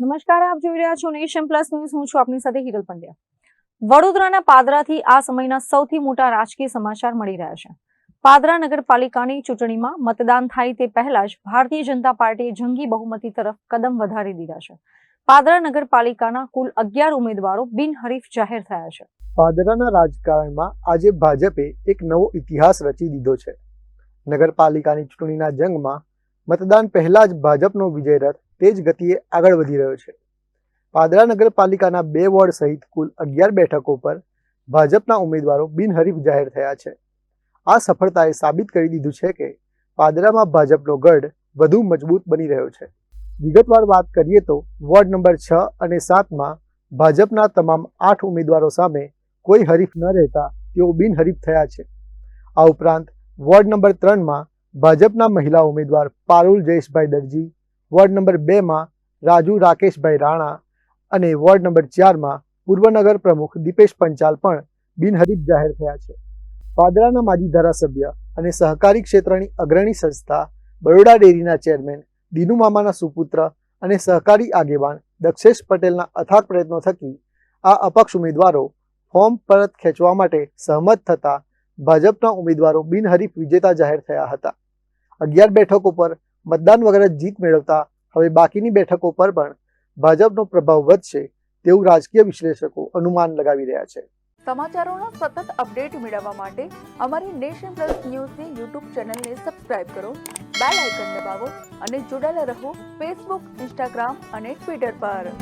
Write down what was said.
નમસ્કાર, આપ જોઈ રહ્યા છો નેશન પ્લસ ન્યૂઝ. હું છું આપની સાથે હિરલ પંડ્યા. વડોદરાના પાદરાથી આ સમયના સૌથી મોટા રાજકીય સમાચાર મળી રહ્યા છે. પાદરા નગરપાલિકાની ચૂંટણીમાં મતદાન થાય તે પહેલા જ ભારતીય જનતા પાર્ટીએ જંગી બહુમતી તરફ કદમ વધારી દીધા છે. પાદરા નગરપાલિકાના કુલ 11 ઉમેદવારો બિનહરીફ જાહેર થયા છે. પાદરાના રાજકારણમાં આજે ભાજપે એક નવો ઇતિહાસ રચી દીધો છે. નગરપાલિકાની ચૂંટણીના જંગમાં મતદાન પહેલા જ ભાજપનો વિજય રથ તેજ ગતિએ આગળ વધી રહ્યો છે. પાદરા નગરપાલિકાના 2 વોર્ડ સહિત કુલ 11 બેઠકો પર ભાજપના ઉમેદવારો બિનહરીફ જાહેર થયા છે. આ સફળતાએ સાબિત કરી દીધું છે કે પાદરામાં ભાજપનો ગઢ વધુ મજબૂત બની રહ્યો છે. વિગતવાર વાત કરીએ તો વોર્ડ નંબર 6 અને 7માં ભાજપના તમામ 8 ઉમેદવારો સામે કોઈ હરીફ ન રહેતા તેઓ બિનહરીફ થયા છે. આ ઉપરાંત વોર્ડ નંબર 3માં ભાજપના મહિલા ઉમેદવાર પારુલ જયેશભાઈ દરજી, વોર્ડ નંબર 2માં રાજુ રાકેશભાઈ રાણા અને વોર્ડ નંબર 4માં પૂર્વ નગર પ્રમુખ દીપેશ પંચાલ પણ બિનહરીફ જાહેર થયા છે. પાદરાના માજી ધારાસભ્ય અને સહકારી ક્ષેત્રની અગ્રણી સંસ્થા બરોડા ડેરીના ચેરમેન દીનુ મામાના સુપુત્ર અને સહકારી આગેવાન દક્ષેશ પટેલના અથાગ પ્રયત્નો થકી આ અપક્ષ ઉમેદવારો ફોર્મ પરત ખેંચવા માટે સહમત થતા ભાજપના ઉમેદવારો બિનહરીફ વિજેતા જાહેર થયા હતા. 11 બેઠકો પર મતદાન વગર જ જીત મેળવતા હવે બાકીની બેઠકો પર પણ ભાજપનો પ્રભાવ વધશે તેવું રાજકીય વિશ્લેષકો અનુમાન લગાવી રહ્યા છે. સમાચારોનો સતત અપડેટ મેળવવા માટે અમારી નેશન પ્લસ ન્યૂઝની યુટ્યુબ ચેનલને સબસ્ક્રાઇબ કરો, બેલ આઇકન દબાવો અને જોડાયેલા રહો ફેસબુક, ઇન્સ્ટાગ્રામ અને ટ્વિટર પર.